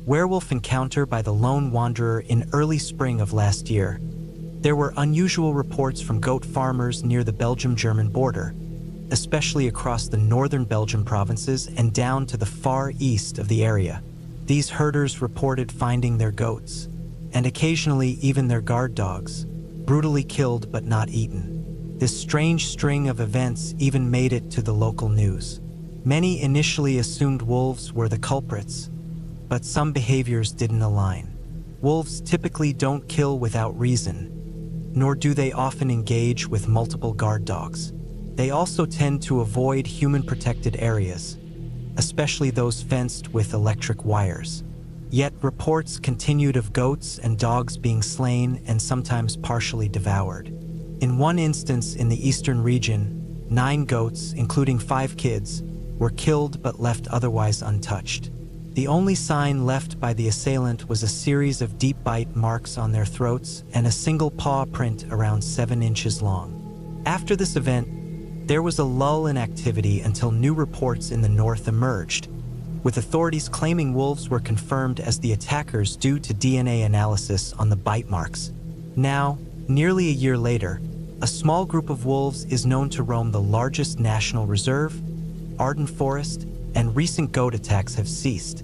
Werewolf encounter by the lone wanderer in early spring of last year. There were unusual reports from goat farmers near the Belgium-German border, especially across the northern Belgium provinces and down to the far east of the area. These herders reported finding their goats, and occasionally even their guard dogs, brutally killed but not eaten. This strange string of events even made it to the local news. Many initially assumed wolves were the culprits, but some behaviors didn't align. Wolves typically don't kill without reason, nor do they often engage with multiple guard dogs. They also tend to avoid human-protected areas, especially those fenced with electric wires. Yet reports continued of goats and dogs being slain and sometimes partially devoured. In one instance in the eastern region, 9 goats, including 5 kids, were killed but left otherwise untouched. The only sign left by the assailant was a series of deep bite marks on their throats and a single paw print around 7 inches long. After this event, there was a lull in activity until new reports in the north emerged, with authorities claiming wolves were confirmed as the attackers due to DNA analysis on the bite marks. Now, nearly a year later, a small group of wolves is known to roam the largest national reserve, Arden Forest, and recent goat attacks have ceased,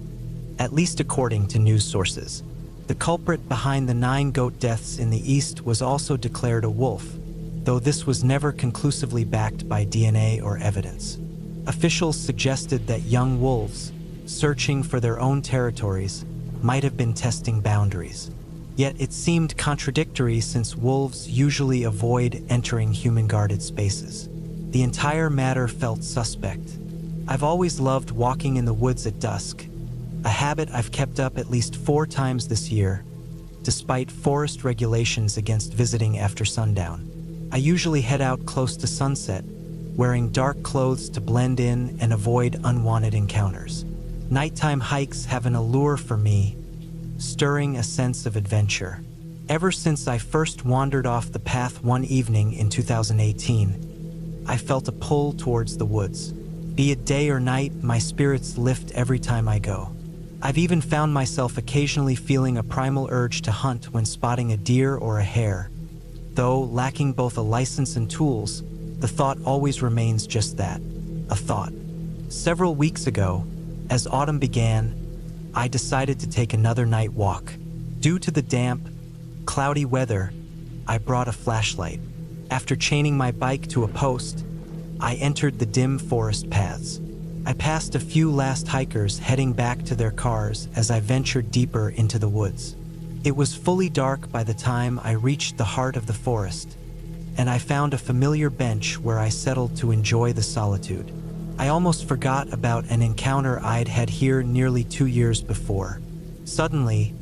at least according to news sources. The culprit behind the 9 goat deaths in the east was also declared a wolf, though this was never conclusively backed by DNA or evidence. Officials suggested that young wolves, searching for their own territories, might have been testing boundaries. Yet it seemed contradictory since wolves usually avoid entering human-guarded spaces. The entire matter felt suspect. I've always loved walking in the woods at dusk, a habit I've kept up at least 4 times this year, despite forest regulations against visiting after sundown. I usually head out close to sunset, wearing dark clothes to blend in and avoid unwanted encounters. Nighttime hikes have an allure for me, stirring a sense of adventure. Ever since I first wandered off the path one evening in 2018, I felt a pull towards the woods. Be it day or night, my spirits lift every time I go. I've even found myself occasionally feeling a primal urge to hunt when spotting a deer or a hare. Though lacking both a license and tools, the thought always remains just that, a thought. Several weeks ago, as autumn began, I decided to take another night walk. Due to the damp, cloudy weather, I brought a flashlight. After chaining my bike to a post, I entered the dim forest paths. I passed a few last hikers heading back to their cars as I ventured deeper into the woods. It was fully dark by the time I reached the heart of the forest, and I found a familiar bench where I settled to enjoy the solitude. I almost forgot about an encounter I'd had here nearly 2 years before. Suddenly,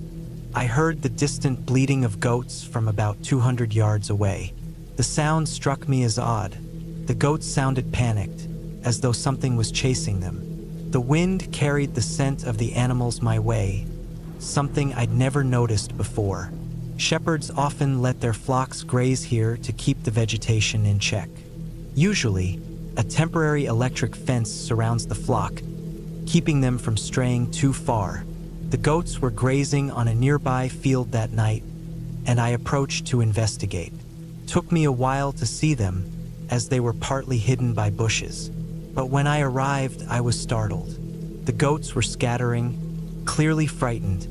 I heard the distant bleating of goats from about 200 yards away. The sound struck me as odd. The goats sounded panicked, as though something was chasing them. The wind carried the scent of the animals my way, something I'd never noticed before. Shepherds often let their flocks graze here to keep the vegetation in check. Usually, a temporary electric fence surrounds the flock, keeping them from straying too far. The goats were grazing on a nearby field that night, and I approached to investigate. It took me a while to see them, as they were partly hidden by bushes. But when I arrived, I was startled. The goats were scattering, clearly frightened,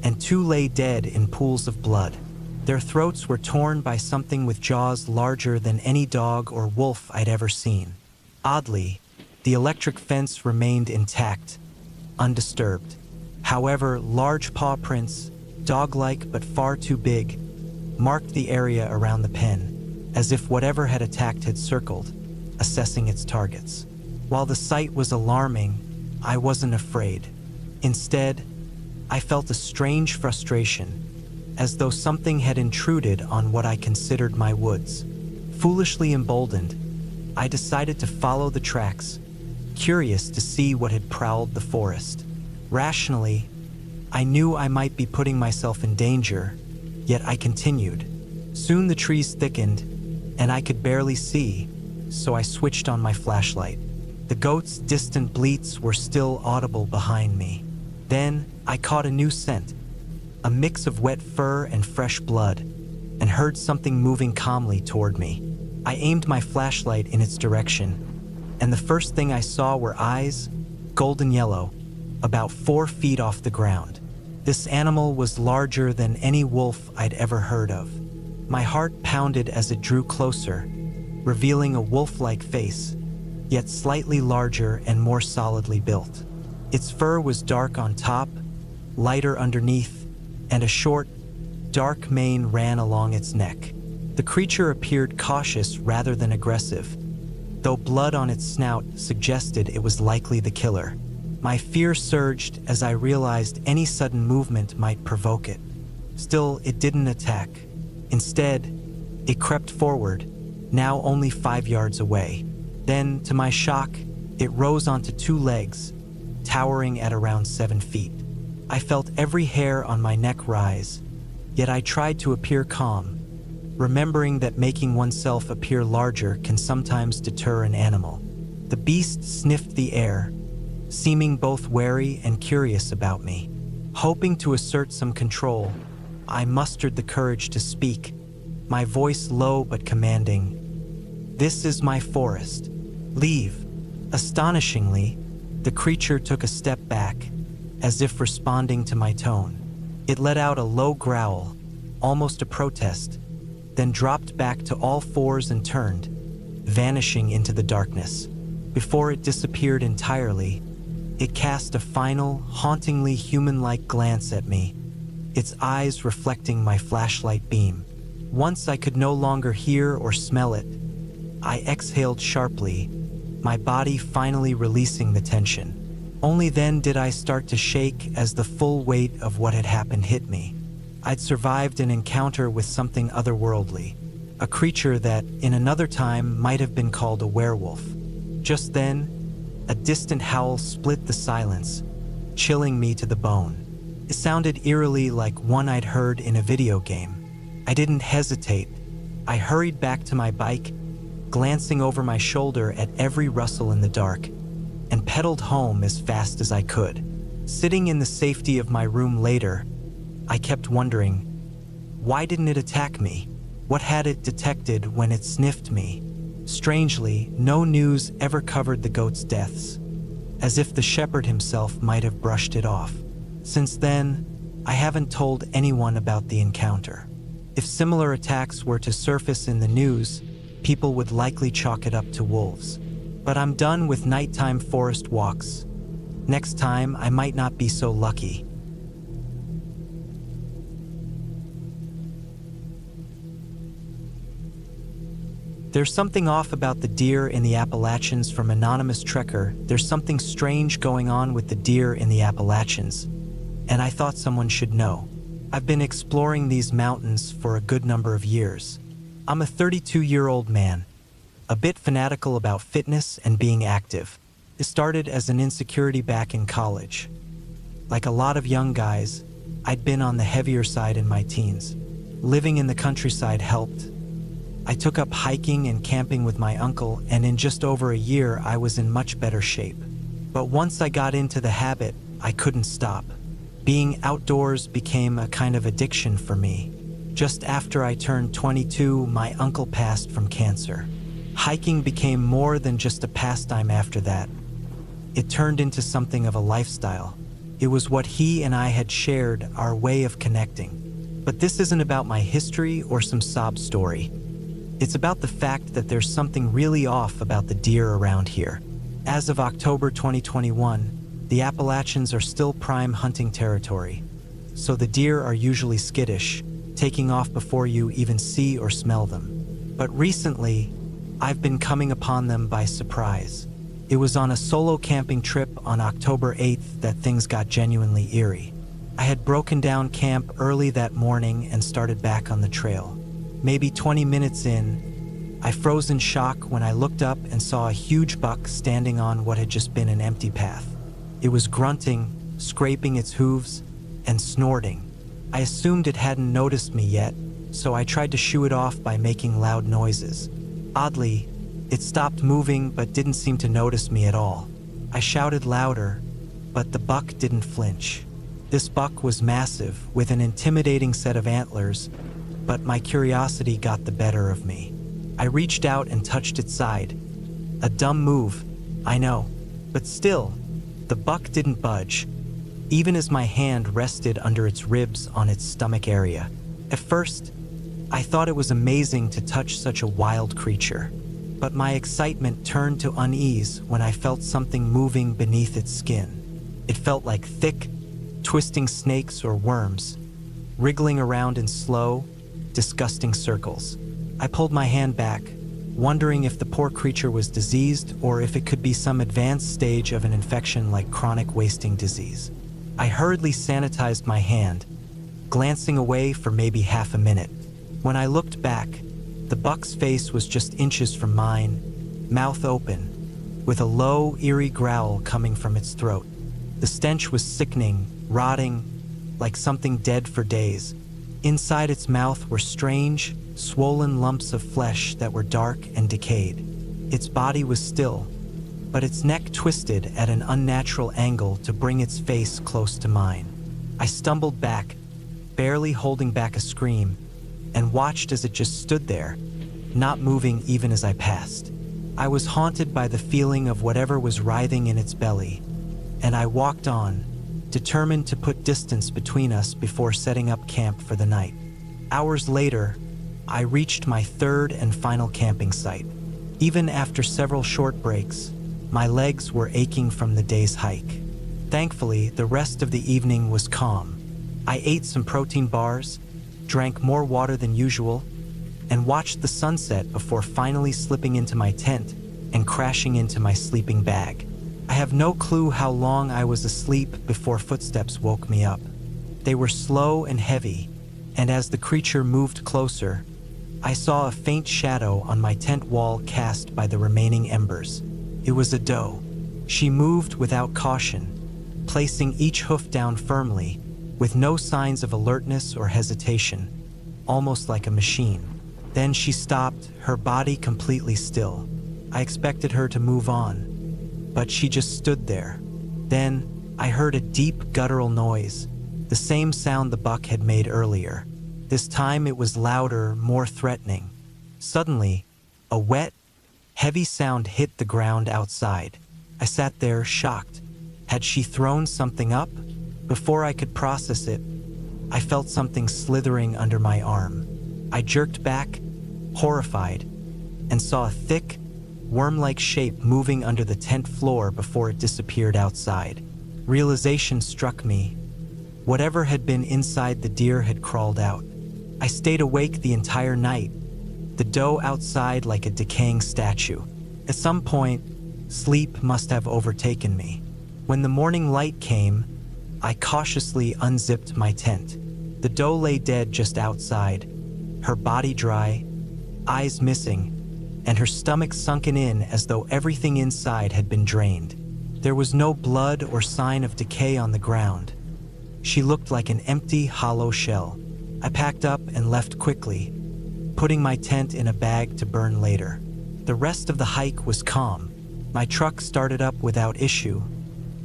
and 2 lay dead in pools of blood. Their throats were torn by something with jaws larger than any dog or wolf I'd ever seen. Oddly, the electric fence remained intact, undisturbed. However, large paw prints, dog-like but far too big, marked the area around the pen, as if whatever had attacked had circled, assessing its targets. While the sight was alarming, I wasn't afraid. Instead, I felt a strange frustration, as though something had intruded on what I considered my woods. Foolishly emboldened, I decided to follow the tracks, curious to see what had prowled the forest. Rationally, I knew I might be putting myself in danger, yet I continued. Soon the trees thickened, and I could barely see, so I switched on my flashlight. The goats' distant bleats were still audible behind me. Then, I caught a new scent, a mix of wet fur and fresh blood, and heard something moving calmly toward me. I aimed my flashlight in its direction, and the first thing I saw were eyes, golden yellow, about 4 feet off the ground. This animal was larger than any wolf I'd ever heard of. My heart pounded as it drew closer, revealing a wolf-like face, yet slightly larger and more solidly built. Its fur was dark on top, lighter underneath, and a short, dark mane ran along its neck. The creature appeared cautious rather than aggressive, though blood on its snout suggested it was likely the killer. My fear surged as I realized any sudden movement might provoke it. Still, it didn't attack. Instead, it crept forward, now only 5 yards away. Then, to my shock, it rose onto 2 legs, towering at around 7 feet. I felt every hair on my neck rise, yet I tried to appear calm, remembering that making oneself appear larger can sometimes deter an animal. The beast sniffed the air, seeming both wary and curious about me. Hoping to assert some control, I mustered the courage to speak, my voice low but commanding. "This is my forest. Leave." Astonishingly, the creature took a step back, as if responding to my tone. It let out a low growl, almost a protest, then dropped back to all fours and turned, vanishing into the darkness. Before it disappeared entirely, it cast a final, hauntingly human-like glance at me, its eyes reflecting my flashlight beam. Once I could no longer hear or smell it, I exhaled sharply, my body finally releasing the tension. Only then did I start to shake as the full weight of what had happened hit me. I'd survived an encounter with something otherworldly, a creature that, in another time, might have been called a werewolf. Just then, a distant howl split the silence, chilling me to the bone. It sounded eerily like one I'd heard in a video game. I didn't hesitate. I hurried back to my bike, glancing over my shoulder at every rustle in the dark, and pedaled home as fast as I could. Sitting in the safety of my room later, I kept wondering, why didn't it attack me? What had it detected when it sniffed me? Strangely, no news ever covered the goat's deaths, as if the shepherd himself might have brushed it off. Since then, I haven't told anyone about the encounter. If similar attacks were to surface in the news, people would likely chalk it up to wolves. But I'm done with nighttime forest walks. Next time, I might not be so lucky. There's something off about the deer in the Appalachians from anonymous trekker. There's something strange going on with the deer in the Appalachians, and I thought someone should know. I've been exploring these mountains for a good number of years. I'm a 32-year-old man, a bit fanatical about fitness and being active. It started as an insecurity back in college. Like a lot of young guys, I'd been on the heavier side in my teens. Living in the countryside helped. I took up hiking and camping with my uncle, and in just over a year, I was in much better shape. But once I got into the habit, I couldn't stop. Being outdoors became a kind of addiction for me. Just after I turned 22, my uncle passed from cancer. Hiking became more than just a pastime after that. It turned into something of a lifestyle. It was what he and I had shared, our way of connecting. But this isn't about my history or some sob story. It's about the fact that there's something really off about the deer around here. As of October 2021, the Appalachians are still prime hunting territory, so the deer are usually skittish, taking off before you even see or smell them. But recently, I've been coming upon them by surprise. It was on a solo camping trip on October 8th that things got genuinely eerie. I had broken down camp early that morning and started back on the trail. Maybe 20 minutes in, I froze in shock when I looked up and saw a huge buck standing on what had just been an empty path. It was grunting, scraping its hooves, and snorting. I assumed it hadn't noticed me yet, so I tried to shoo it off by making loud noises. Oddly, it stopped moving but didn't seem to notice me at all. I shouted louder, but the buck didn't flinch. This buck was massive, with an intimidating set of antlers, but my curiosity got the better of me. I reached out and touched its side. A dumb move, I know, but still, the buck didn't budge, even as my hand rested under its ribs on its stomach area. At first, I thought it was amazing to touch such a wild creature, but my excitement turned to unease when I felt something moving beneath its skin. It felt like thick, twisting snakes or worms, wriggling around in slow, disgusting circles. I pulled my hand back, wondering if the poor creature was diseased or if it could be some advanced stage of an infection like chronic wasting disease. I hurriedly sanitized my hand, glancing away for maybe half a minute. When I looked back, the buck's face was just inches from mine, mouth open, with a low, eerie growl coming from its throat. The stench was sickening, rotting, like something dead for days. Inside its mouth were strange, swollen lumps of flesh that were dark and decayed. Its body was still, but its neck twisted at an unnatural angle to bring its face close to mine. I stumbled back, barely holding back a scream, and watched as it just stood there, not moving even as I passed. I was haunted by the feeling of whatever was writhing in its belly, and I walked on, determined to put distance between us before setting up camp for the night. Hours later, I reached my third and final camping site. Even after several short breaks, my legs were aching from the day's hike. Thankfully, the rest of the evening was calm. I ate some protein bars, drank more water than usual, and watched the sunset before finally slipping into my tent and crashing into my sleeping bag. I have no clue how long I was asleep before footsteps woke me up. They were slow and heavy, and as the creature moved closer, I saw a faint shadow on my tent wall cast by the remaining embers. It was a doe. She moved without caution, placing each hoof down firmly, with no signs of alertness or hesitation, almost like a machine. Then she stopped, her body completely still. I expected her to move on, but she just stood there. Then I heard a deep guttural noise, the same sound the buck had made earlier. This time it was louder, more threatening. Suddenly, a wet, heavy sound hit the ground outside. I sat there, shocked. Had she thrown something up? Before I could process it, I felt something slithering under my arm. I jerked back, horrified, and saw a thick, worm-like shape moving under the tent floor before it disappeared outside. Realization struck me. Whatever had been inside the deer had crawled out. I stayed awake the entire night, the doe outside like a decaying statue. At some point, sleep must have overtaken me. When the morning light came, I cautiously unzipped my tent. The doe lay dead just outside, her body dry, eyes missing, and her stomach sunken in as though everything inside had been drained. There was no blood or sign of decay on the ground. She looked like an empty, hollow shell. I packed up and left quickly, putting my tent in a bag to burn later. The rest of the hike was calm. My truck started up without issue,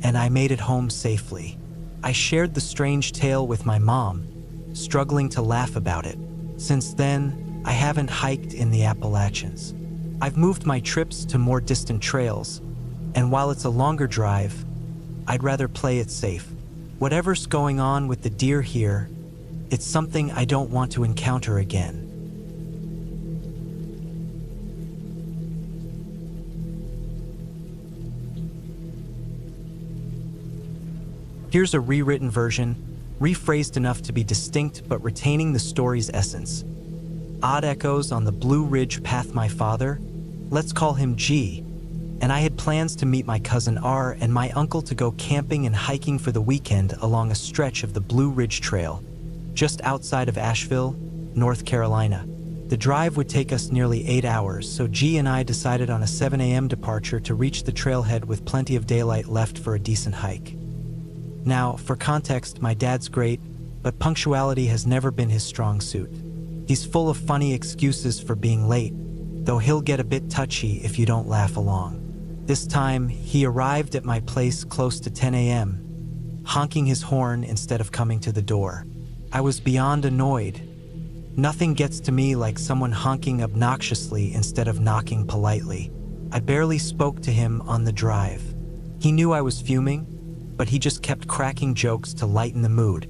and I made it home safely. I shared the strange tale with my mom, struggling to laugh about it. Since then, I haven't hiked in the Appalachians. I've moved my trips to more distant trails, and while it's a longer drive, I'd rather play it safe. Whatever's going on with the deer here, it's something I don't want to encounter again. Here's a rewritten version, rephrased enough to be distinct but retaining the story's essence. Odd echoes on the Blue Ridge path. My father, let's call him G, and I had plans to meet my cousin R and my uncle to go camping and hiking for the weekend along a stretch of the Blue Ridge Trail, just outside of Asheville, North Carolina. The drive would take us nearly 8 hours, so G and I decided on a 7 a.m. departure to reach the trailhead with plenty of daylight left for a decent hike. Now, for context, my dad's great, but punctuality has never been his strong suit. He's full of funny excuses for being late, though he'll get a bit touchy if you don't laugh along. This time, he arrived at my place close to 10 a.m., honking his horn instead of coming to the door. I was beyond annoyed. Nothing gets to me like someone honking obnoxiously instead of knocking politely. I barely spoke to him on the drive. He knew I was fuming, but he just kept cracking jokes to lighten the mood,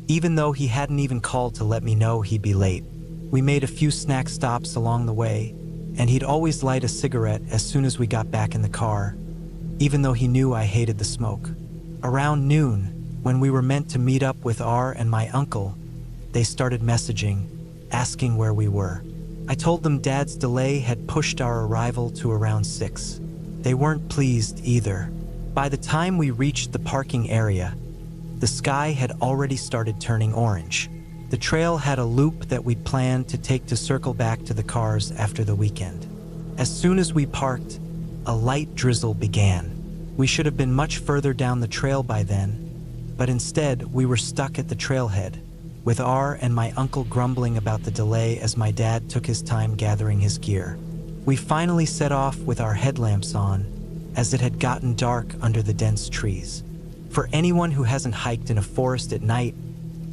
even though he hadn't even called to let me know he'd be late. We made a few snack stops along the way, and he'd always light a cigarette as soon as we got back in the car, even though he knew I hated the smoke. Around noon, when we were meant to meet up with R and my uncle, they started messaging, asking where we were. I told them Dad's delay had pushed our arrival to around 6. They weren't pleased either. By the time we reached the parking area, the sky had already started turning orange. The trail had a loop that we'd planned to take to circle back to the cars after the weekend. As soon as we parked, a light drizzle began. We should have been much further down the trail by then, but instead we were stuck at the trailhead, with R and my uncle grumbling about the delay as my dad took his time gathering his gear. We finally set off with our headlamps on, as it had gotten dark under the dense trees. For anyone who hasn't hiked in a forest at night,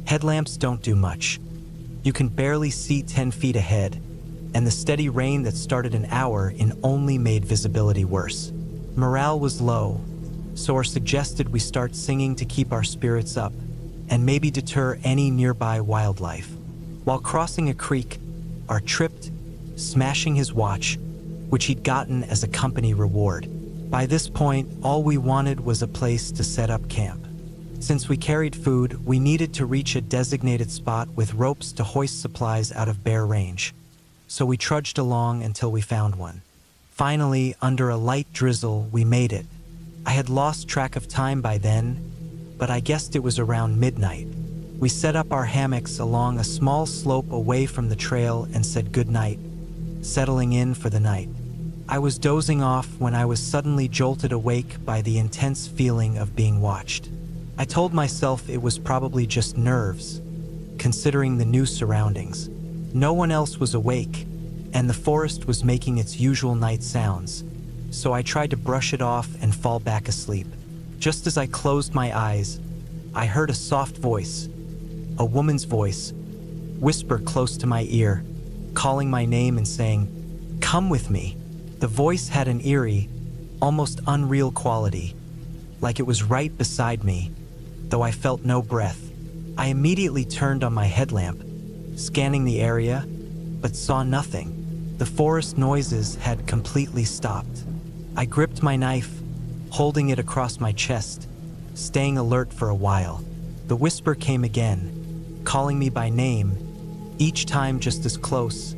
headlamps don't do much. You can barely see 10 feet ahead, and the steady rain that started an hour in only made visibility worse. Morale was low, so R suggested we start singing to keep our spirits up, and maybe deter any nearby wildlife. While crossing a creek, R tripped, smashing his watch, which he'd gotten as a company reward. By this point, all we wanted was a place to set up camp. Since we carried food, we needed to reach a designated spot with ropes to hoist supplies out of bear range. So we trudged along until we found one. Finally, under a light drizzle, we made it. I had lost track of time by then, but I guessed it was around midnight. We set up our hammocks along a small slope away from the trail and said goodnight, settling in for the night. I was dozing off when I was suddenly jolted awake by the intense feeling of being watched. I told myself it was probably just nerves, considering the new surroundings. No one else was awake, and the forest was making its usual night sounds, so I tried to brush it off and fall back asleep. Just as I closed my eyes, I heard a soft voice, a woman's voice, whisper close to my ear, calling my name and saying, "Come with me." The voice had an eerie, almost unreal quality, like it was right beside me, though I felt no breath. I immediately turned on my headlamp, scanning the area, but saw nothing. The forest noises had completely stopped. I gripped my knife, holding it across my chest, staying alert for a while. The whisper came again, calling me by name, each time just as close,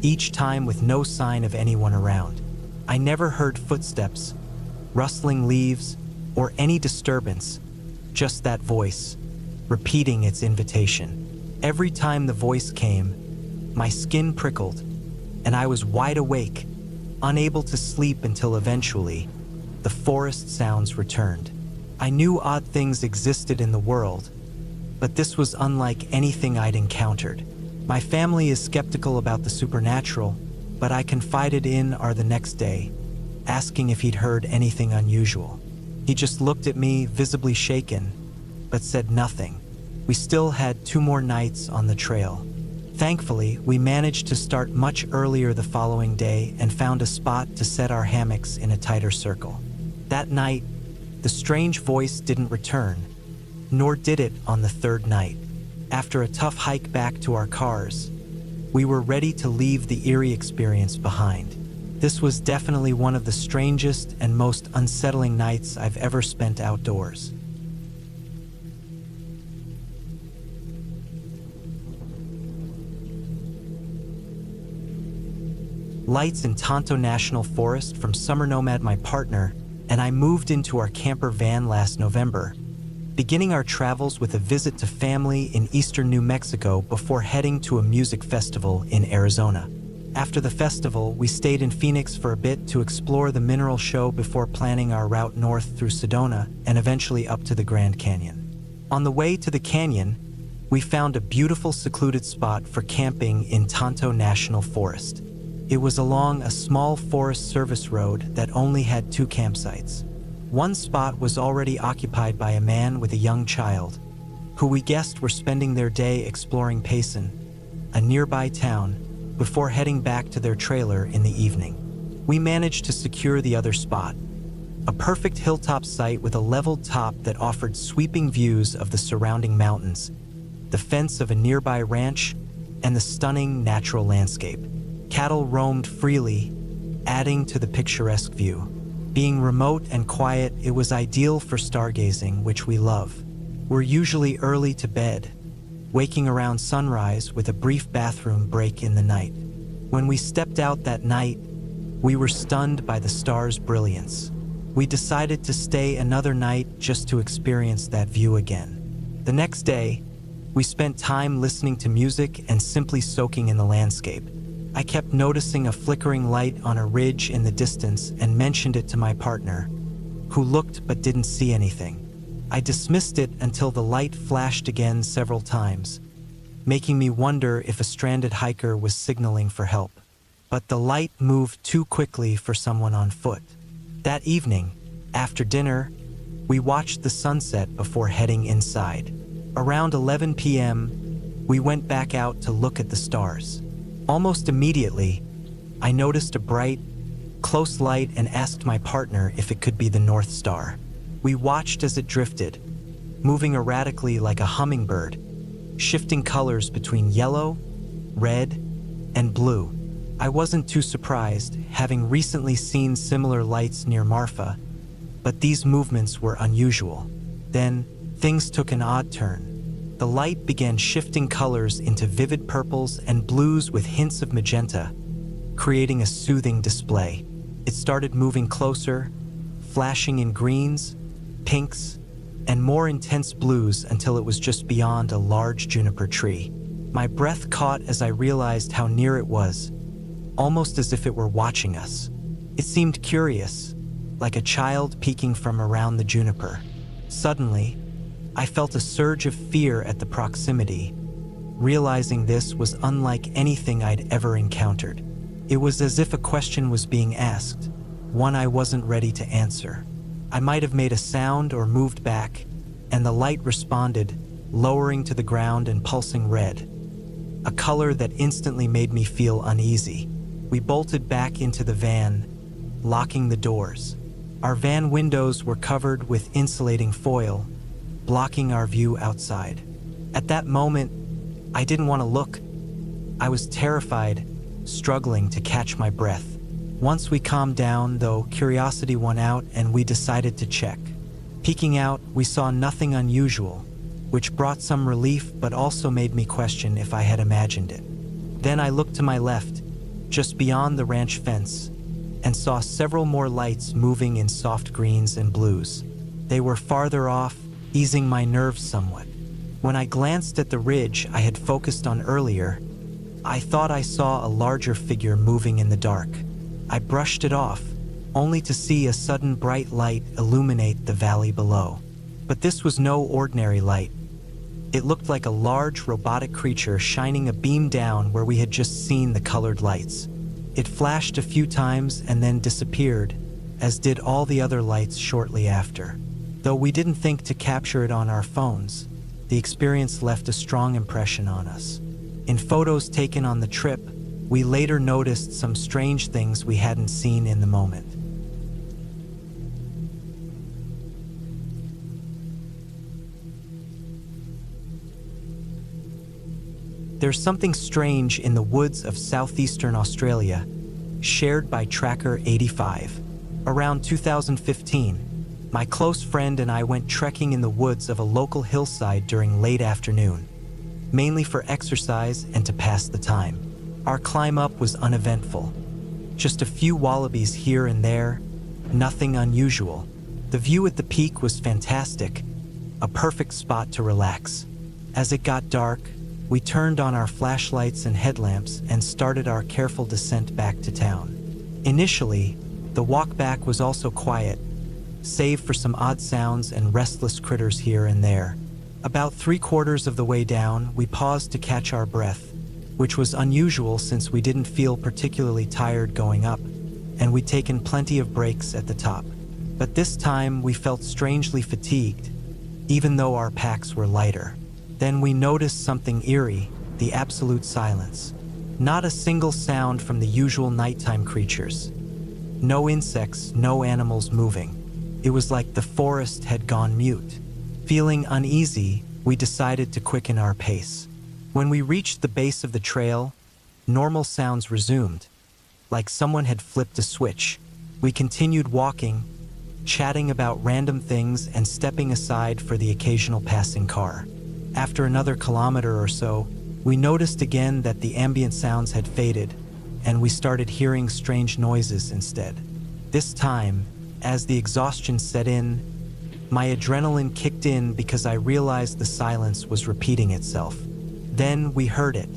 each time with no sign of anyone around. I never heard footsteps, rustling leaves, or any disturbance, just that voice, repeating its invitation. Every time the voice came, my skin prickled, and I was wide awake, unable to sleep until eventually, the forest sounds returned. I knew odd things existed in the world, but this was unlike anything I'd encountered. My family is skeptical about the supernatural, but I confided in R the next day, asking if he'd heard anything unusual. He just looked at me, visibly shaken, but said nothing. We still had 2 more nights on the trail. Thankfully, we managed to start much earlier the following day and found a spot to set our hammocks in a tighter circle. That night, the strange voice didn't return, nor did it on the 3rd night. After a tough hike back to our cars, we were ready to leave the eerie experience behind. This was definitely one of the strangest and most unsettling nights I've ever spent outdoors. Lights in Tonto National Forest from Summer Nomad, my partner, and I moved into our camper van last November, beginning our travels with a visit to family in eastern New Mexico before heading to a music festival in Arizona. After the festival, we stayed in Phoenix for a bit to explore the mineral show before planning our route north through Sedona and eventually up to the Grand Canyon. On the way to the canyon, we found a beautiful secluded spot for camping in Tonto National Forest. It was along a small Forest Service road that only had 2 campsites. One spot was already occupied by a man with a young child, who we guessed were spending their day exploring Payson, a nearby town, before heading back to their trailer in the evening. We managed to secure the other spot, a perfect hilltop site with a leveled top that offered sweeping views of the surrounding mountains, the fence of a nearby ranch, and the stunning natural landscape. Cattle roamed freely, adding to the picturesque view. Being remote and quiet, it was ideal for stargazing, which we love. We're usually early to bed, waking around sunrise with a brief bathroom break in the night. When we stepped out that night, we were stunned by the stars' brilliance. We decided to stay another night just to experience that view again. The next day, we spent time listening to music and simply soaking in the landscape. I kept noticing a flickering light on a ridge in the distance and mentioned it to my partner, who looked but didn't see anything. I dismissed it until the light flashed again several times, making me wonder if a stranded hiker was signaling for help. But the light moved too quickly for someone on foot. That evening, after dinner, we watched the sunset before heading inside. Around 11 p.m., we went back out to look at the stars. Almost immediately, I noticed a bright, close light and asked my partner if it could be the North Star. We watched as it drifted, moving erratically like a hummingbird, shifting colors between yellow, red, and blue. I wasn't too surprised, having recently seen similar lights near Marfa, but these movements were unusual. Then, things took an odd turn. The light began shifting colors into vivid purples and blues with hints of magenta, creating a soothing display. It started moving closer, flashing in greens, pinks, and more intense blues until it was just beyond a large juniper tree. My breath caught as I realized how near it was, almost as if it were watching us. It seemed curious, like a child peeking from around the juniper. Suddenly, I felt a surge of fear at the proximity, realizing this was unlike anything I'd ever encountered. It was as if a question was being asked, one I wasn't ready to answer. I might have made a sound or moved back, and the light responded, lowering to the ground and pulsing red, a color that instantly made me feel uneasy. We bolted back into the van, locking the doors. Our van windows were covered with insulating foil, blocking our view outside. At that moment, I didn't want to look. I was terrified, struggling to catch my breath. Once we calmed down, though, curiosity won out and we decided to check. Peeking out, we saw nothing unusual, which brought some relief but also made me question if I had imagined it. Then I looked to my left, just beyond the ranch fence, and saw several more lights moving in soft greens and blues. They were farther off, easing my nerves somewhat. When I glanced at the ridge I had focused on earlier, I thought I saw a larger figure moving in the dark. I brushed it off, only to see a sudden bright light illuminate the valley below. But this was no ordinary light. It looked like a large robotic creature shining a beam down where we had just seen the colored lights. It flashed a few times and then disappeared, as did all the other lights shortly after. Though we didn't think to capture it on our phones, the experience left a strong impression on us. In photos taken on the trip, we later noticed some strange things we hadn't seen in the moment. There's something strange in the woods of southeastern Australia, shared by Tracker 85. Around 2015, my close friend and I went trekking in the woods of a local hillside during late afternoon, mainly for exercise and to pass the time. Our climb up was uneventful. Just a few wallabies here and there, nothing unusual. The view at the peak was fantastic, a perfect spot to relax. As it got dark, we turned on our flashlights and headlamps and started our careful descent back to town. Initially, the walk back was also quiet, save for some odd sounds and restless critters here and there. About 3/4 of the way down, we paused to catch our breath, which was unusual since we didn't feel particularly tired going up, and we'd taken plenty of breaks at the top. But this time we felt strangely fatigued, even though our packs were lighter. Then we noticed something eerie, the absolute silence. Not a single sound from the usual nighttime creatures. No insects, no animals moving. It was like the forest had gone mute. Feeling uneasy, we decided to quicken our pace. When we reached the base of the trail, normal sounds resumed, like someone had flipped a switch. We continued walking, chatting about random things and stepping aside for the occasional passing car. After another kilometer or so, we noticed again that the ambient sounds had faded, and we started hearing strange noises instead. This time, as the exhaustion set in, my adrenaline kicked in because I realized the silence was repeating itself. Then we heard it.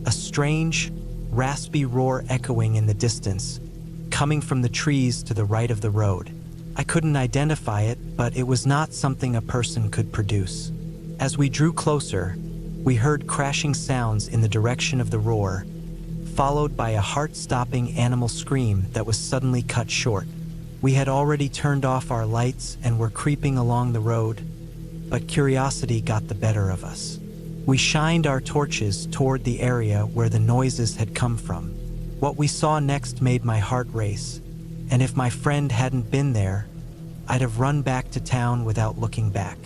A strange, raspy roar echoing in the distance, coming from the trees to the right of the road. I couldn't identify it, but it was not something a person could produce. As we drew closer, we heard crashing sounds in the direction of the roar, followed by a heart-stopping animal scream that was suddenly cut short. We had already turned off our lights and were creeping along the road, but curiosity got the better of us. We shined our torches toward the area where the noises had come from. What we saw next made my heart race, and if my friend hadn't been there, I'd have run back to town without looking back.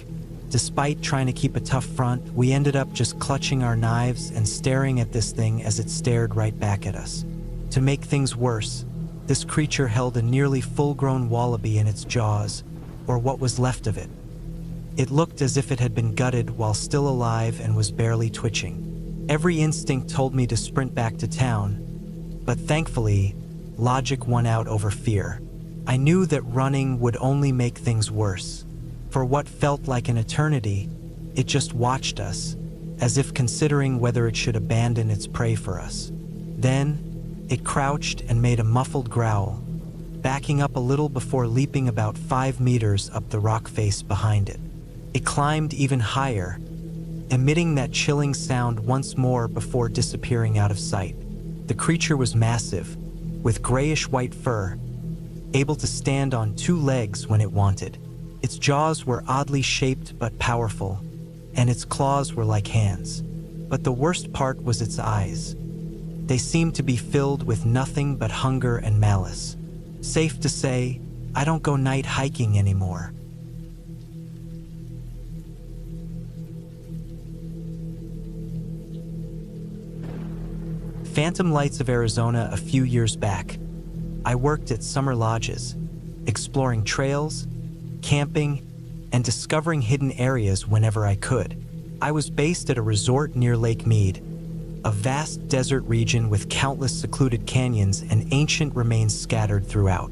Despite trying to keep a tough front, we ended up just clutching our knives and staring at this thing as it stared right back at us. To make things worse, this creature held a nearly full-grown wallaby in its jaws, or what was left of it. It looked as if it had been gutted while still alive and was barely twitching. Every instinct told me to sprint back to town, but thankfully, logic won out over fear. I knew that running would only make things worse. For what felt like an eternity, it just watched us, as if considering whether it should abandon its prey for us. Then, it crouched and made a muffled growl, backing up a little before leaping about 5 meters up the rock face behind it. It climbed even higher, emitting that chilling sound once more before disappearing out of sight. The creature was massive, with grayish-white fur, able to stand on 2 legs when it wanted. Its jaws were oddly shaped but powerful, and its claws were like hands. But the worst part was its eyes. They seemed to be filled with nothing but hunger and malice. Safe to say, I don't go night hiking anymore. Phantom Lights of Arizona. A few years back, I worked at summer lodges, exploring trails, camping, and discovering hidden areas whenever I could. I was based at a resort near Lake Mead, a vast desert region with countless secluded canyons and ancient remains scattered throughout.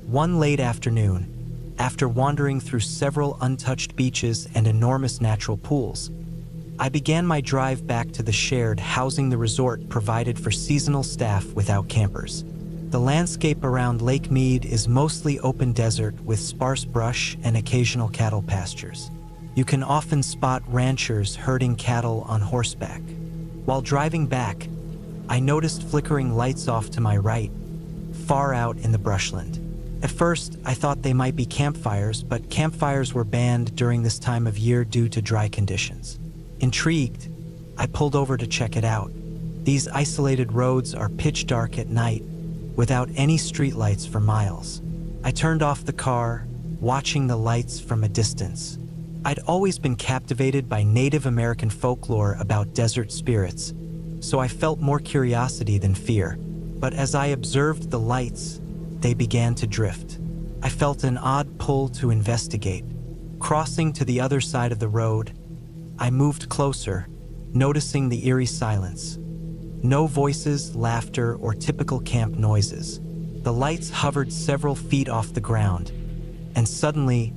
One late afternoon, after wandering through several untouched beaches and enormous natural pools, I began my drive back to the shared housing the resort provided for seasonal staff without campers. The landscape around Lake Mead is mostly open desert with sparse brush and occasional cattle pastures. You can often spot ranchers herding cattle on horseback. While driving back, I noticed flickering lights off to my right, far out in the brushland. At first, I thought they might be campfires, but campfires were banned during this time of year due to dry conditions. Intrigued, I pulled over to check it out. These isolated roads are pitch dark at night, without any streetlights for miles. I turned off the car, watching the lights from a distance. I'd always been captivated by Native American folklore about desert spirits, so I felt more curiosity than fear. But as I observed the lights, they began to drift. I felt an odd pull to investigate. Crossing to the other side of the road, I moved closer, noticing the eerie silence. No voices, laughter, or typical camp noises. The lights hovered several feet off the ground, and suddenly,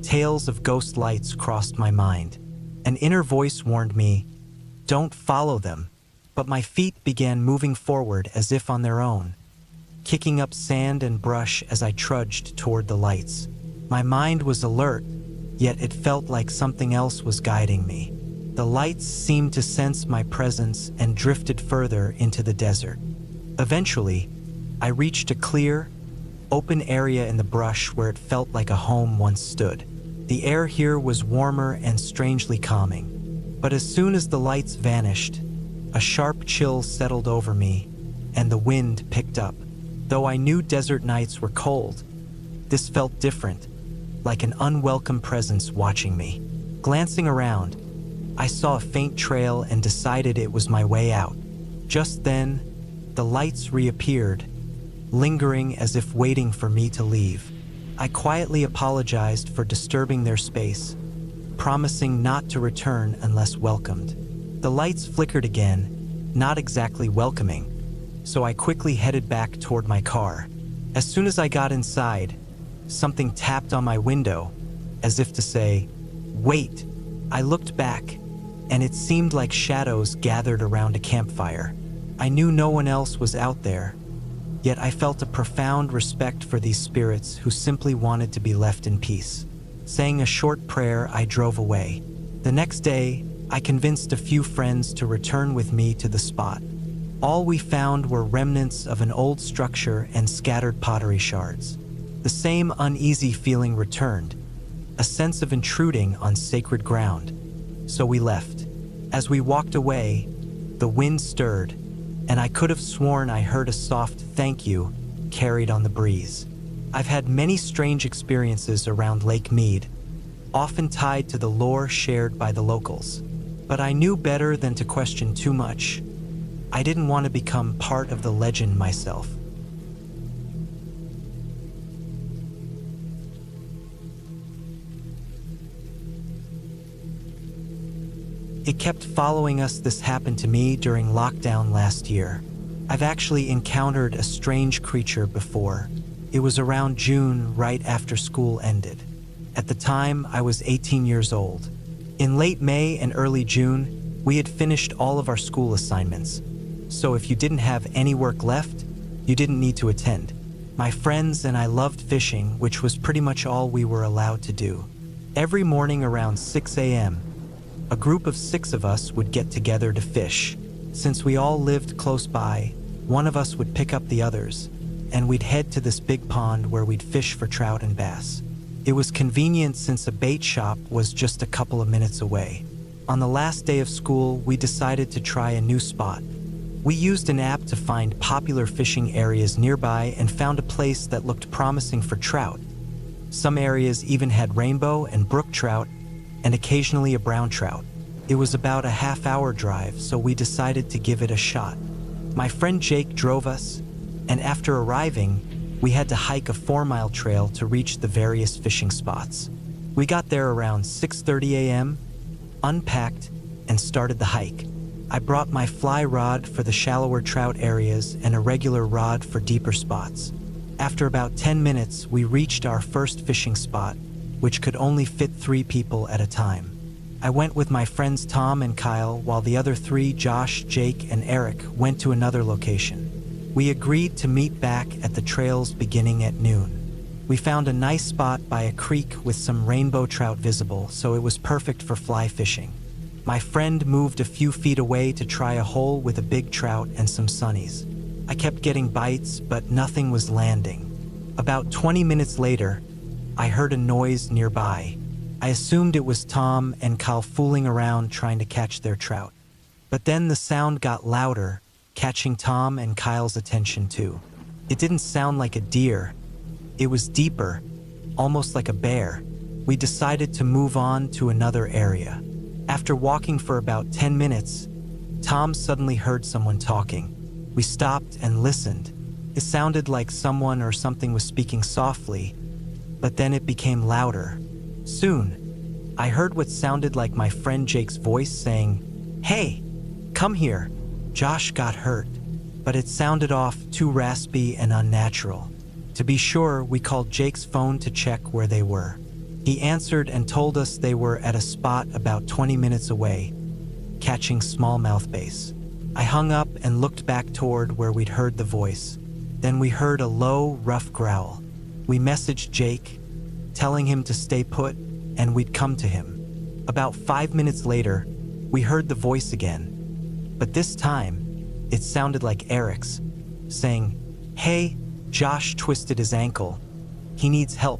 tales of ghost lights crossed my mind. An inner voice warned me, "Don't follow them," but my feet began moving forward as if on their own, kicking up sand and brush as I trudged toward the lights. My mind was alert, yet it felt like something else was guiding me. The lights seemed to sense my presence and drifted further into the desert. Eventually, I reached a clear, open area in the brush where it felt like a home once stood. The air here was warmer and strangely calming. But as soon as the lights vanished, a sharp chill settled over me, and the wind picked up. Though I knew desert nights were cold, this felt different, like an unwelcome presence watching me. Glancing around, I saw a faint trail and decided it was my way out. Just then, the lights reappeared, lingering as if waiting for me to leave. I quietly apologized for disturbing their space, promising not to return unless welcomed. The lights flickered again, not exactly welcoming, so I quickly headed back toward my car. As soon as I got inside, something tapped on my window, as if to say, "Wait." I looked back, and it seemed like shadows gathered around a campfire. I knew no one else was out there, yet I felt a profound respect for these spirits who simply wanted to be left in peace. Saying a short prayer, I drove away. The next day, I convinced a few friends to return with me to the spot. All we found were remnants of an old structure and scattered pottery shards. The same uneasy feeling returned, a sense of intruding on sacred ground. So we left. As we walked away, the wind stirred, and I could have sworn I heard a soft "thank you" carried on the breeze. I've had many strange experiences around Lake Mead, often tied to the lore shared by the locals. But I knew better than to question too much. I didn't want to become part of the legend myself. It kept following us. This happened to me during lockdown last year. I've actually encountered a strange creature before. It was around June, right after school ended. At the time, I was 18 years old. In late May and early June, we had finished all of our school assignments. So if you didn't have any work left, you didn't need to attend. My friends and I loved fishing, which was pretty much all we were allowed to do. Every morning around 6 a.m., a group of 6 of us would get together to fish. Since we all lived close by, one of us would pick up the others, and we'd head to this big pond where we'd fish for trout and bass. It was convenient since a bait shop was just a couple of minutes away. On the last day of school, we decided to try a new spot. We used an app to find popular fishing areas nearby and found a place that looked promising for trout. Some areas even had rainbow and brook trout, and occasionally a brown trout. It was about a half-hour drive, so we decided to give it a shot. My friend Jake drove us, and after arriving, we had to hike a 4-mile trail to reach the various fishing spots. We got there around 6:30 a.m., unpacked, and started the hike. I brought my fly rod for the shallower trout areas and a regular rod for deeper spots. After about 10 minutes, we reached our first fishing spot, which could only fit 3 people at a time. I went with my friends Tom and Kyle, while the other 3, Josh, Jake, and Eric, went to another location. We agreed to meet back at the trail's beginning at noon. We found a nice spot by a creek with some rainbow trout visible, so it was perfect for fly fishing. My friend moved a few feet away to try a hole with a big trout and some sunnies. I kept getting bites, but nothing was landing. About 20 minutes later, I heard a noise nearby. I assumed it was Tom and Kyle fooling around trying to catch their trout. But then the sound got louder, catching Tom and Kyle's attention too. It didn't sound like a deer. It was deeper, almost like a bear. We decided to move on to another area. After walking for about 10 minutes, Tom suddenly heard someone talking. We stopped and listened. It sounded like someone or something was speaking softly, but then it became louder. Soon, I heard what sounded like my friend Jake's voice saying, "Hey, come here." Josh got hurt, but it sounded off too raspy and unnatural. To be sure, we called Jake's phone to check where they were. He answered and told us they were at a spot about 20 minutes away, catching smallmouth bass. I hung up and looked back toward where we'd heard the voice. Then we heard a low, rough growl. We messaged Jake, telling him to stay put, and we'd come to him. About 5 minutes later, we heard the voice again, but this time, it sounded like Eric's, saying, "Hey, Josh twisted his ankle. He needs help.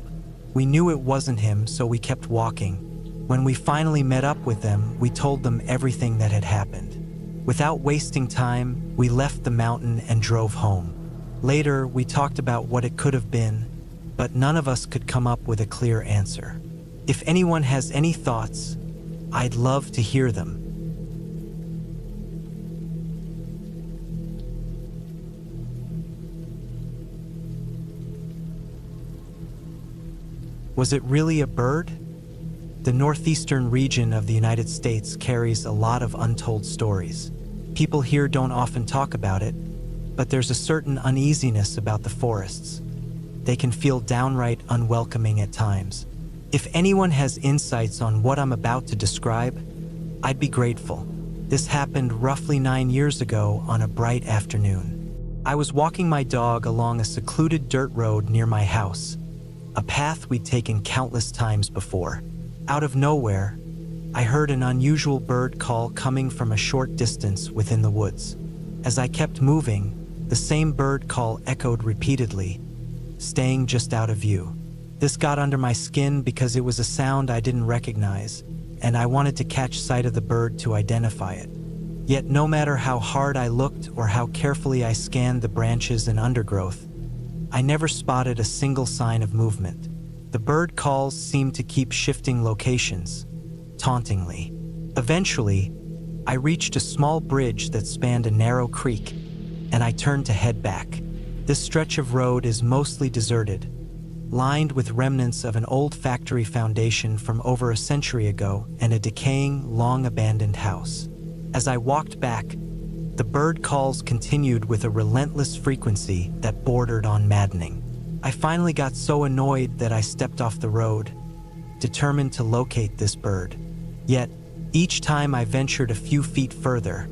We knew it wasn't him, so we kept walking. When we finally met up with them, we told them everything that had happened. Without wasting time, we left the mountain and drove home. Later, we talked about what it could have been, but none of us could come up with a clear answer. If anyone has any thoughts, I'd love to hear them. Was it really a bird? The northeastern region of the United States carries a lot of untold stories. People here don't often talk about it, but there's a certain uneasiness about the forests. They can feel downright unwelcoming at times. If anyone has insights on what I'm about to describe, I'd be grateful. This happened roughly 9 years ago on a bright afternoon. I was walking my dog along a secluded dirt road near my house, a path we'd taken countless times before. Out of nowhere, I heard an unusual bird call coming from a short distance within the woods. As I kept moving, the same bird call echoed repeatedly, staying just out of view. This got under my skin because it was a sound I didn't recognize, and I wanted to catch sight of the bird to identify it. Yet no matter how hard I looked or how carefully I scanned the branches and undergrowth, I never spotted a single sign of movement. The bird calls seemed to keep shifting locations, tauntingly. Eventually, I reached a small bridge that spanned a narrow creek, and I turned to head back. This stretch of road is mostly deserted, lined with remnants of an old factory foundation from over a century ago and a decaying, long-abandoned house. As I walked back, the bird calls continued with a relentless frequency that bordered on maddening. I finally got so annoyed that I stepped off the road, determined to locate this bird. Yet, each time I ventured a few feet further,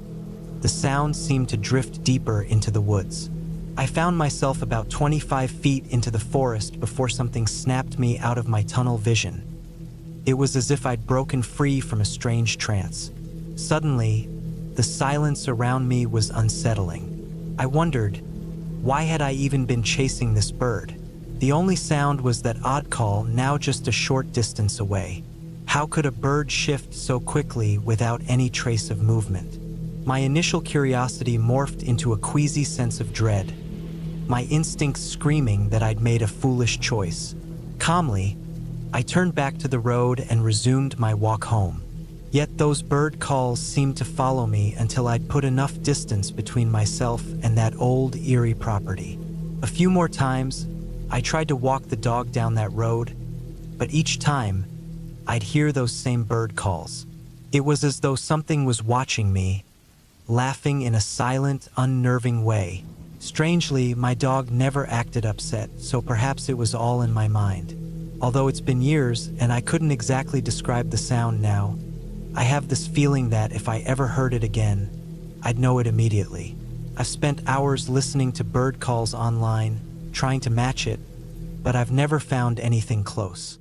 the sound seemed to drift deeper into the woods. I found myself about 25 feet into the forest before something snapped me out of my tunnel vision. It was as if I'd broken free from a strange trance. Suddenly, the silence around me was unsettling. I wondered, why had I even been chasing this bird? The only sound was that odd call, now just a short distance away. How could a bird shift so quickly without any trace of movement? My initial curiosity morphed into a queasy sense of dread, my instincts screaming that I'd made a foolish choice. Calmly, I turned back to the road and resumed my walk home. Yet those bird calls seemed to follow me until I'd put enough distance between myself and that old, eerie property. A few more times, I tried to walk the dog down that road, but each time, I'd hear those same bird calls. It was as though something was watching me, laughing in a silent, unnerving way. Strangely, my dog never acted upset, so perhaps it was all in my mind. Although it's been years and I couldn't exactly describe the sound now, I have this feeling that if I ever heard it again, I'd know it immediately. I've spent hours listening to bird calls online, trying to match it, but I've never found anything close.